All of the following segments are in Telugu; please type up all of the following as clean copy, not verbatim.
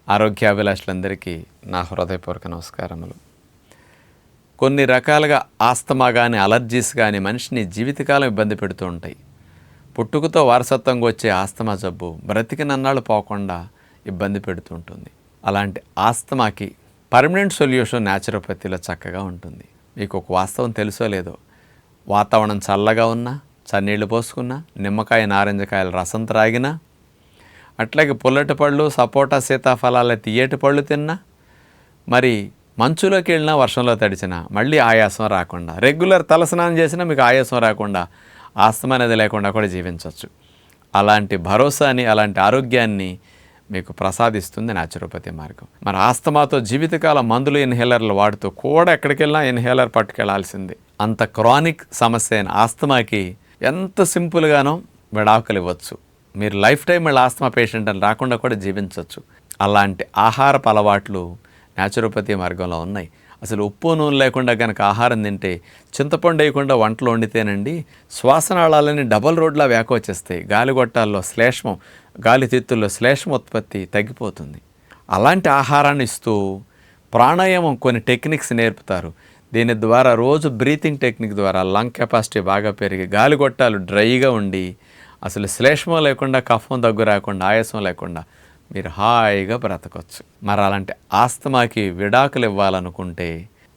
ఆరోగ్యాభిలాషులందరికీ నా హృదయపూర్వక నమస్కారములు. కొన్ని రకాలుగా ఆస్తమా కానీ అలర్జీస్ కానీ మనిషిని జీవితకాలం ఇబ్బంది పెడుతూ ఉంటాయి. పుట్టుకతో వారసత్వంగా వచ్చే ఆస్తమా జబ్బు బ్రతికినన్నాళ్ళు పోకుండా ఇబ్బంది పెడుతూ ఉంటుంది. అలాంటి ఆస్తమాకి పర్మనెంట్ సొల్యూషన్ న్యాచురోపతిలో చక్కగా ఉంటుంది. మీకు ఒక వాస్తవం తెలుసో లేదో, వాతావరణం చల్లగా ఉన్నా, చన్నీళ్ళు పోసుకున్నా, నిమ్మకాయ నారింజకాయల రసం త్రాగినా, అట్లాగే పుల్లటి పళ్ళు, సపోటా, సీతాఫలాల తియ్యటి పళ్ళు తిన్నా, మరి మంచులోకి వెళ్ళినా, వర్షంలో తడిచినా మళ్ళీ ఆయాసం రాకుండా, రెగ్యులర్ తలస్నానం చేసినా మీకు ఆయాసం రాకుండా, ఆస్తమా అనేది లేకుండా కూడా జీవించవచ్చు. అలాంటి భరోసాని, అలాంటి ఆరోగ్యాన్ని మీకు ప్రసాదిస్తుంది న్యాచురోపతి మార్గం. మరి ఆస్తమాతో జీవితకాలం మందులు, ఇన్హేలర్లు వాడుతూ కూడా ఎక్కడికి వెళ్ళినా ఇన్హేలర్ పట్టుకెళ్లాల్సిందే. అంత క్రానిక్ సమస్య అయిన ఆస్తమాకి ఎంత సింపుల్గానో విడాకులు ఇవ్వచ్చు. మీరు లైఫ్ టైం మళ్ళీ ఆస్తమా పేషెంట్ అని రాకుండా కూడా జీవించవచ్చు. అలాంటి ఆహారపు అలవాట్లు న్యాచురోపతి మార్గంలో ఉన్నాయి. అసలు ఉప్పు నూనె లేకుండా కనుక ఆహారం తింటే, చింతపండు వేయకుండా వంటలు వండితేనండి శ్వాసనాళాలని డబల్ రోడ్లా వ్యాకోచేస్తాయి. గాలిగొట్టాల్లో శ్లేష్మం, గాలితిత్తుల్లో శ్లేష్మ ఉత్పత్తి తగ్గిపోతుంది. అలాంటి ఆహారాన్ని ఇస్తూ ప్రాణాయామం కొన్ని టెక్నిక్స్ నేర్పుతారు. దీని ద్వారా రోజు బ్రీతింగ్ టెక్నిక్ ద్వారా లంగ్ కెపాసిటీ బాగా పెరిగి గాలిగొట్టాలు డ్రైగా ఉండి అసలు శ్లేష్మం లేకుండా, కఫం దగ్గు రాకుండా, ఆయాసం లేకుండా మీరు హాయిగా బ్రతకొచ్చు. మరి అలాంటి ఆస్తమాకి విడాకులు ఇవ్వాలనుకుంటే,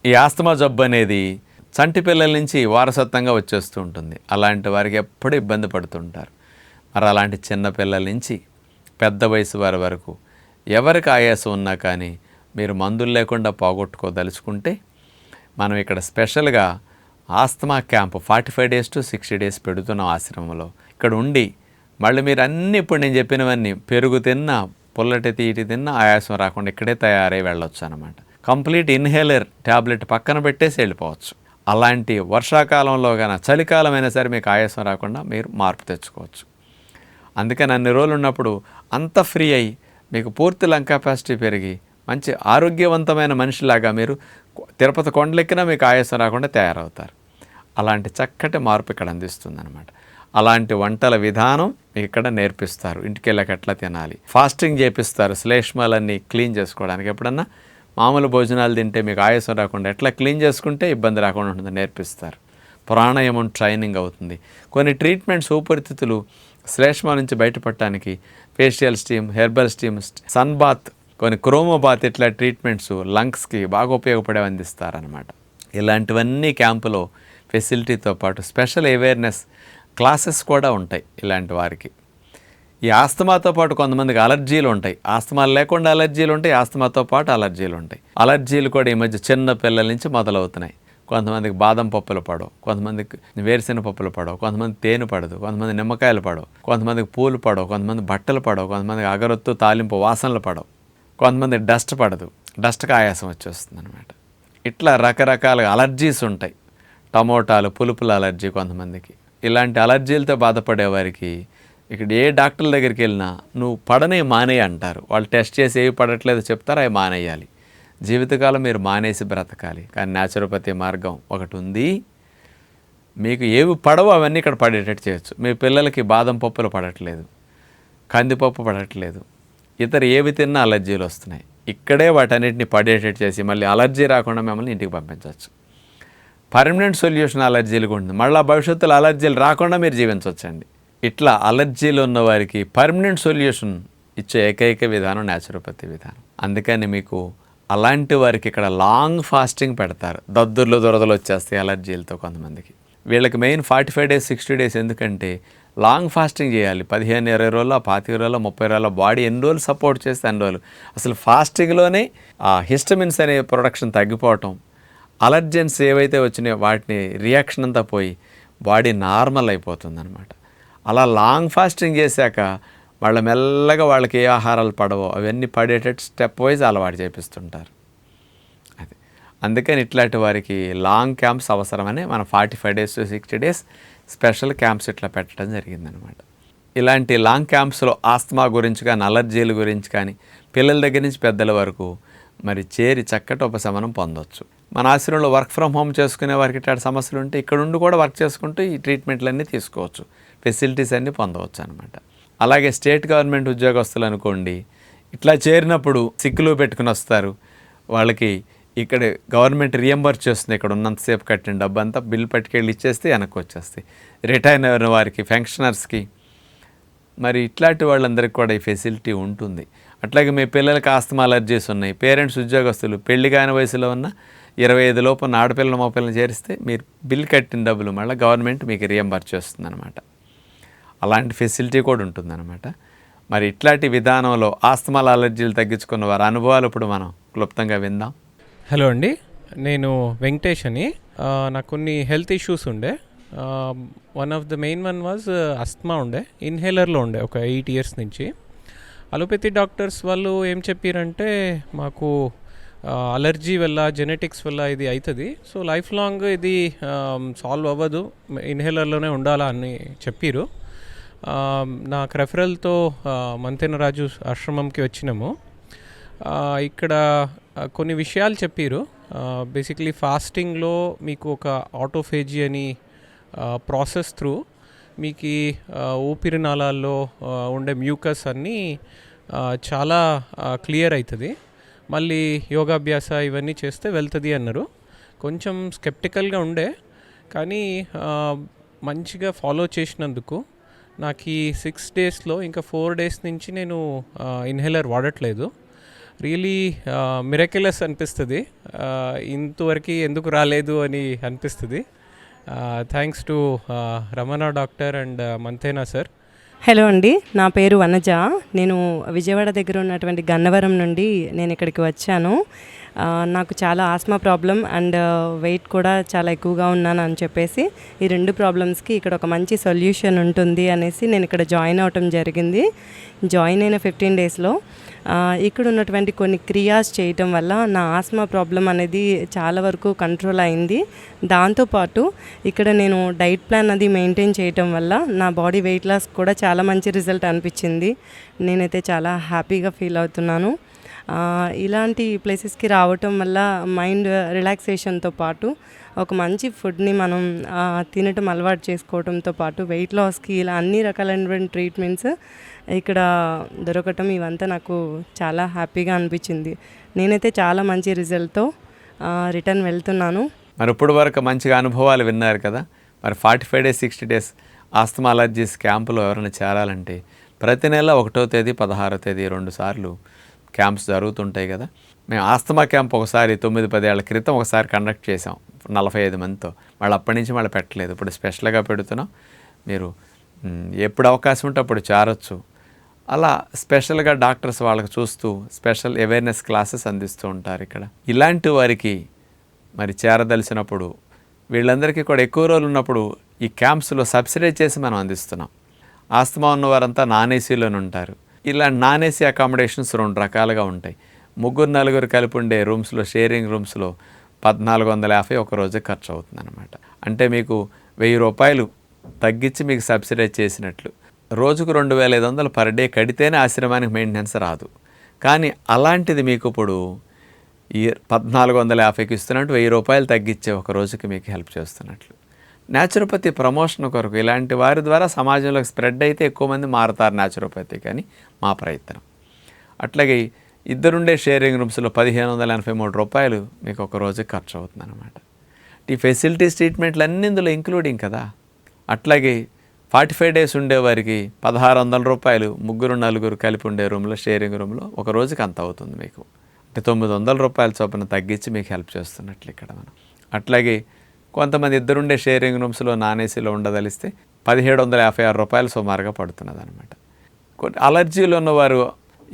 ఈ ఆస్తమా జబ్బు అనేది చంటి పిల్లల నుంచి వారసత్వంగా వచ్చేస్తూ ఉంటుంది. అలాంటి వారికి ఎప్పుడూ ఇబ్బంది పడుతుంటారు. మరి అలాంటి చిన్న పిల్లల నుంచి పెద్ద వయసు వారి వరకు ఎవరికి ఆయాసం ఉన్నా కానీ మీరు మందులు లేకుండా పోగొట్టుకోదలుచుకుంటే, మనం ఇక్కడ స్పెషల్గా asthma camp 45 days to 60 days పెడుతున్నాం ఆశ్రమంలో. ఇక్కడ ఉండి మళ్ళీ మీరు అన్నీ ఇప్పుడు నేను చెప్పినవన్నీ పెరుగు తిన్నా, పుల్లటి తీటి తిన్నా ఆయాసం రాకుండా ఇక్కడే తయారై వెళ్ళొచ్చు అనమాట. కంప్లీట్ ఇన్హేలర్ ట్యాబ్లెట్ పక్కన పెట్టేసి వెళ్ళిపోవచ్చు. అలాంటి వర్షాకాలంలో కానీ చలికాలం అయినా సరే మీకు ఆయాసం రాకుండా మీరు మార్పు తెచ్చుకోవచ్చు. అందుకని అన్ని రోజులు ఉన్నప్పుడు అంత ఫ్రీ అయ్యి మీకు పూర్తి లంగ్ కెపాసిటీ పెరిగి మంచి ఆరోగ్యవంతమైన మనిషిలాగా మీరు తిరుపతి కొండలెక్కినా మీకు ఆయాసం రాకుండా తయారవుతారు. అలాంటి చక్కటి మార్పు ఇక్కడ అందిస్తుంది అనమాట. అలాంటి వంటల విధానం ఇక్కడ నేర్పిస్తారు. ఇంటికి వెళ్ళాక ఎట్లా తినాలి, ఫాస్టింగ్ చేపిస్తారు శ్లేష్మాలన్నీ క్లీన్ చేసుకోవడానికి. ఎప్పుడన్నా మామూలు భోజనాలు తింటే మీకు ఆయాసం రాకుండా ఎట్లా క్లీన్ చేసుకుంటే ఇబ్బంది రాకుండా ఉంటుంది నేర్పిస్తారు. ప్రాణాయామం ట్రైనింగ్ అవుతుంది. కొన్ని ట్రీట్మెంట్స్, ఊపిరితిత్తులు శ్లేష్మా నుంచి బయటపడటానికి facial steam, herbal steam, sun bath, కొన్ని క్రోమోబాత్, ఇట్లా ట్రీట్మెంట్స్ లంగ్స్కి బాగా ఉపయోగపడే అందిస్తారనమాట. ఇలాంటివన్నీ క్యాంపులో ఫెసిలిటీతో పాటు స్పెషల్ అవేర్నెస్ క్లాసెస్ కూడా ఉంటాయి ఇలాంటి వారికి. ఈ ఆస్తమాతో పాటు కొంతమందికి అలర్జీలు ఉంటాయి. ఆస్తమాలు లేకుండా అలర్జీలు ఉంటాయి, ఆస్తమాతో పాటు అలర్జీలు ఉంటాయి. అలర్జీలు కూడా ఈ మధ్య చిన్న పిల్లల నుంచి మొదలవుతున్నాయి. కొంతమందికి బాదం పప్పులు పడవు, కొంతమందికి వేరుశెనగ పప్పులు పడవు, కొంతమంది తేనె పడదు, కొంతమంది నిమ్మకాయలు పడవు, కొంతమందికి పూలు పడవు, కొంతమంది బట్టలు పడవు, కొంతమందికి అగరొత్తు తాలింపు వాసనలు పడవు, కొంతమంది డస్ట్ పడదు, డస్ట్కి ఆయాసం వచ్చేస్తుంది అనమాట. ఇట్లా రకరకాల అలర్జీస్ ఉంటాయి. టమోటాలు, పులుపుల అలర్జీ కొంతమందికి. ఇలాంటి అలర్జీలతో బాధపడే వారికి ఇక్కడ ఏ డాక్టర్ల దగ్గరికి వెళ్ళినా నువ్వు పడనే మానేయి అంటారు. వాళ్ళు టెస్ట్ చేసి ఏవి పడట్లేదు చెప్తారు, అవి మానేయాలి. జీవితకాలం మీరు మానేసి బ్రతకాలి. కానీ న్యాచురోపతి మార్గం ఒకటి ఉంది. మీకు ఏవి పడవో అవన్నీ ఇక్కడ పడేటట్టు చేయొచ్చు. మీ పిల్లలకి బాదం పప్పులు పడట్లేదు, కందిపప్పు పడట్లేదు, ఇతర ఏవి తిన్నా అలర్జీలు వస్తున్నాయి. ఇక్కడే వాటన్నిటిని పడేటట్టు చేసి మళ్ళీ అలర్జీ రాకుండా మిమ్మల్ని ఇంటికి పంపించవచ్చు. పర్మనెంట్ సొల్యూషన్ అలర్జీలకు ఉంటుంది. మళ్ళీ భవిష్యత్తులో అలర్జీలు రాకుండా మీరు జీవించవచ్చండి. ఇట్లా అలర్జీలు ఉన్న వారికి పర్మనెంట్ సొల్యూషన్ ఇచ్చే ఏకైక విధానం న్యాచురోపతి విధానం. అందుకని మీకు అలాంటి వారికి ఇక్కడ లాంగ్ ఫాస్టింగ్ పెడతారు. దద్దుర్లు, దురదలు వచ్చేస్తాయి అలర్జీలతో కొంతమందికి. వీళ్ళకి మెయిన్ 45 days 60 days ఎందుకంటే లాంగ్ ఫాస్టింగ్ చేయాలి. 15, 20 రోజులు, 25 రోజులు, 30 రోజులు బాడీ ఎన్ని రోజులు సపోర్ట్ చేస్తే అన్ని రోజులు. అసలు ఫాస్టింగ్లోనే ఆ హిస్టమిన్స్ అనే ప్రొడక్షన్ తగ్గిపోవటం, అలర్జెన్స్ ఏవైతే వచ్చినాయో వాటిని రియాక్షన్ అంతా పోయి బాడీ నార్మల్ అయిపోతుంది అనమాట. అలా లాంగ్ ఫాస్టింగ్ చేశాక వాళ్ళ మెల్లగా వాళ్ళకి ఏ ఆహారాలు పడవో అవన్నీ పడేటట్టు స్టెప్ వైజ్ అలవాటు చేపిస్తుంటారు. అది అందుకని ఇట్లాంటి వారికి లాంగ్ క్యాంప్స్ అవసరమని మనం 45 days to 60 days special camps ఇట్లా పెట్టడం జరిగిందనమాట. ఇలాంటి లాంగ్ క్యాంప్స్లో ఆస్తమా గురించి కానీ, అలర్జీల గురించి కానీ, పిల్లల దగ్గర నుంచి పెద్దల వరకు మరి చేరి చక్కటి ఉపశమనం పొందవచ్చు. మన ఆశ్రమంలో వర్క్ ఫ్రమ్ హోమ్ చేసుకునే వారికి ఇట్లాంటి సమస్యలు ఉంటే ఇక్కడ ఉండి కూడా వర్క్ చేసుకుంటూ ఈ ట్రీట్మెంట్లన్నీ తీసుకోవచ్చు, ఫెసిలిటీస్ అన్నీ పొందవచ్చు అనమాట. అలాగే స్టేట్ గవర్నమెంట్ ఉద్యోగస్తులు అనుకోండి, ఇట్లా చేరినప్పుడు సిక్కులు పెట్టుకుని వస్తారు. వాళ్ళకి ఇక్కడ గవర్నమెంట్ రియంబర్స్ చేస్తుంది, ఇక్కడ ఉన్నంతసేపు కట్టిన డబ్బు అంతా బిల్ పట్టుకెళ్ళి ఇచ్చేస్తే వెనక్కి వచ్చేస్తాయి. రిటైర్ అయిన వారికి, ఫెన్షనర్స్కి, మరి ఇట్లాంటి వాళ్ళందరికీ కూడా ఈ ఫెసిలిటీ ఉంటుంది. అట్లాగే మీ పిల్లలకి ఆస్తమా అలర్జీస్ ఉన్నాయి, పేరెంట్స్ ఉద్యోగస్తులు, పెళ్లి కాని వయసులో ఉన్న 25 లోపు ఉన్న ఆడపిల్లలు మగపిల్లలు చేరిస్తే మీరు బిల్ కట్టిన డబ్బులు మళ్ళీ గవర్నమెంట్ మీకు రియంబర్స్ చేస్తుంది అనమాట. అలాంటి ఫెసిలిటీ కూడా ఉంటుందన్నమాట. మరి ఇట్లాంటి విధానంలో ఆస్తమాల అలర్జీలు తగ్గించుకున్న వారి అనుభవాలు ఇప్పుడు మనం క్లుప్తంగా విందాం. హలో అండి, నేను వెంకటేష్ అని. నాకు కొన్ని హెల్త్ ఇష్యూస్ ఉండే. One of the main one was asthma ఉండే, ఇన్హేలర్లో ఉండే ఒక 8 years నుంచి. అలోపతి డాక్టర్స్ వాళ్ళు ఏం చెప్పారంటే మాకు అలర్జీ వల్ల, జెనెటిక్స్ వల్ల ఇది అవుతుంది, సో లైఫ్ లాంగ్ ఇది సాల్వ్ అవ్వదు, ఇన్హేలర్లోనే ఉండాలా అని చెప్పారు. నాకు రెఫరల్తో మంతెనరాజు ఆశ్రమంకి వచ్చినాము. ఇక్కడ కొన్ని విషయాలు చెప్పారు. బేసిక్లీ ఫాస్టింగ్లో మీకు ఒక ఆటోఫేజీ అని ప్రాసెస్ త్రూ మీకు ఊపిరినాళాల్లో ఉండే మ్యూకస్ అన్నీ చాలా క్లియర్ అవుతుంది. మళ్ళీ యోగాభ్యాస ఇవన్నీ చేస్తే వెళ్తుంది అన్నారు. కొంచెం స్కెప్టికల్గా ఉండే, కానీ మంచిగా ఫాలో చేసినందుకు నాకు ఈ 6 daysలో ఇంకా 4 days నుంచి నేను ఇన్హేలర్ వాడట్లేదు. రియలీ మిరక్యులస్ అనిపిస్తుంది. ఇంతవరకు ఎందుకు రాలేదు అని అనిపిస్తుంది. Thanks to Ramana doctor and Mantena sir. Hello అండి, నా పేరు వనజ. నేను విజయవాడ దగ్గర ఉన్నటువంటి గన్నవరం నుండి నేను ఇక్కడికి వచ్చాను. నాకు చాలా ఆస్మా ప్రాబ్లం అండ్ వెయిట్ కూడా చాలా ఎక్కువగా ఉన్నాను అని చెప్పేసి ఈ 2 ప్రాబ్లమ్స్కి ఇక్కడ ఒక మంచి సొల్యూషన్ ఉంటుంది అనేసి నేను ఇక్కడ జాయిన్ అవటం జరిగింది. జాయిన్ అయిన 15 daysలో ఇక్కడ ఉన్నటువంటి కొన్ని క్రియాస్ చేయటం వల్ల నా ఆస్మా ప్రాబ్లం అనేది చాలా వరకు కంట్రోల్ అయింది. దాంతోపాటు ఇక్కడ నేను డైట్ ప్లాన్ అది మెయింటైన్ చేయటం వల్ల నా బాడీ వెయిట్ లాస్ కూడా చాలా మంచి రిజల్ట్ అనిపించింది. నేనైతే చాలా హ్యాపీగా ఫీల్ అవుతున్నాను. ఇలాంటి ప్లేసెస్కి రావటం వల్ల మైండ్ రిలాక్సేషన్తో పాటు ఒక మంచి ఫుడ్ని మనం తినటం అలవాటు చేసుకోవడంతో పాటు వెయిట్ లాస్కి ఇలా అన్ని రకాలైనటువంటి ట్రీట్మెంట్స్ ఇక్కడ దొరకటం, ఇవంతా నాకు చాలా హ్యాపీగా అనిపించింది. నేనైతే చాలా మంచి రిజల్ట్తో రిటర్న్ వెళ్తున్నాను. మరి ఇప్పుడు వరకు మంచిగా అనుభవాలు విన్నారు కదా. మరి 45 days 60 days ఆస్తమా అలర్జీస్ క్యాంపులో ఎవరైనా చేరాలంటే ప్రతి నెల 1వ తేదీ 16వ తేదీ 2 సార్లు క్యాంప్స్ జరుగుతుంటాయి కదా. మేము ఆస్తమా క్యాంప్ ఒకసారి 9-10 ఏళ్ల క్రితం ఒకసారి కండక్ట్ చేసాం 45 మందితో. వాళ్ళు అప్పటి నుంచి మళ్ళీ పెట్టలేదు. ఇప్పుడు స్పెషల్గా పెడుతున్నాం. మీరు ఎప్పుడు అవకాశం ఉంటే అప్పుడు చేరొచ్చు. అలా స్పెషల్గా డాక్టర్స్ వాళ్ళకి చూస్తూ స్పెషల్ అవేర్నెస్ క్లాసెస్ అందిస్తూ ఉంటారు ఇక్కడ. ఇలాంటి వారికి మరి చేరదలిసినప్పుడు వీళ్ళందరికీ కూడా ఎక్కువ రోజులు ఉన్నప్పుడు ఈ క్యాంప్స్లో సబ్సిడైజ్ చేసి మనం అందిస్తున్నాం. ఆస్తమా ఉన్నవారంతా నాన్ ఏసీలోనే ఉంటారు. ఇలా నాన్ ఏసీ అకామిడేషన్స్ 2 రకాలుగా ఉంటాయి. 3-4 కలిపి ఉండే రూమ్స్లో, షేరింగ్ రూమ్స్లో 1450 ఒక రోజు ఖర్చు అవుతుంది అనమాట. అంటే మీకు 1000 రూపాయలు తగ్గించి మీకు సబ్సిడైజ్ చేసినట్లు. రోజుకు 2500 పర్ డే కడితేనే ఆశ్రమానికి మెయింటెనెన్స్ రాదు. కానీ అలాంటిది మీకు ఇప్పుడు ఈ 1450కి ఇస్తున్నట్టు 1000 రూపాయలు తగ్గించే ఒక రోజుకి మీకు హెల్ప్ చేస్తున్నట్లు. న్యాచురోపతి ప్రమోషన్ కొరకు ఇలాంటి వారి ద్వారా సమాజంలోకి స్ప్రెడ్ అయితే ఎక్కువ మంది మారుతారు న్యాచురోపతి, కానీ మా ప్రయత్నం. అట్లాగే 2 షేరింగ్ రూమ్స్లో 1583 రూపాయలు మీకు ఒక రోజుకి ఖర్చు అవుతుంది అనమాట. ఈ ఫెసిలిటీస్, ట్రీట్మెంట్లు అన్నీ ఇందులో ఇంక్లూడింగ్ కదా. అట్లాగే 45 days ఉండేవారికి 1600 రూపాయలు 3-4 కలిపి ఉండే రూమ్లో, షేరింగ్ రూమ్లో ఒక రోజుకి అంత అవుతుంది మీకు. అంటే 900 రూపాయల చొప్పున తగ్గించి మీకు హెల్ప్ చేస్తున్నట్లు ఇక్కడ మనం. అట్లాగే కొంతమంది 2 షేరింగ్ రూమ్స్లో నాన్ ఏసీలో ఉండదలిస్తే 1756 రూపాయలు సుమారుగా పడుతున్నది అనమాట. కొన్ని అలర్జీలు ఉన్నవారు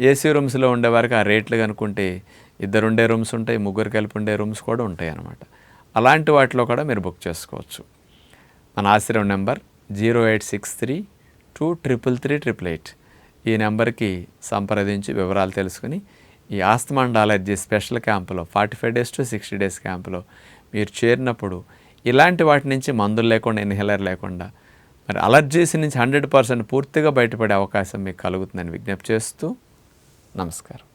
ఏసీ రూమ్స్లో ఉండేవారికి ఆ రేట్లు కనుక్కుంటే 2 రూమ్స్ ఉంటాయి, 3 కలిపి ఉండే రూమ్స్ కూడా ఉంటాయి అన్నమాట. అలాంటి వాటిలో కూడా మీరు బుక్ చేసుకోవచ్చు. మన ఆశ్రమం నెంబర్ 0863233388. ఈ నెంబర్కి సంప్రదించి వివరాలు తెలుసుకుని ఈ ఆస్తమా అండ్ అలర్జీ స్పెషల్ క్యాంపులో 45 days to 60 days క్యాంపులో మీరు చేరినప్పుడు ఇలాంటి వాటి నుంచి మందులు లేకుండా, ఇన్హేలర్ లేకుండా మరి అలర్జీస్ నుంచి 100% పూర్తిగా బయటపడే అవకాశం మీకు కలుగుతుందని విజ్ఞప్తి చేస్తూ నమస్కారం.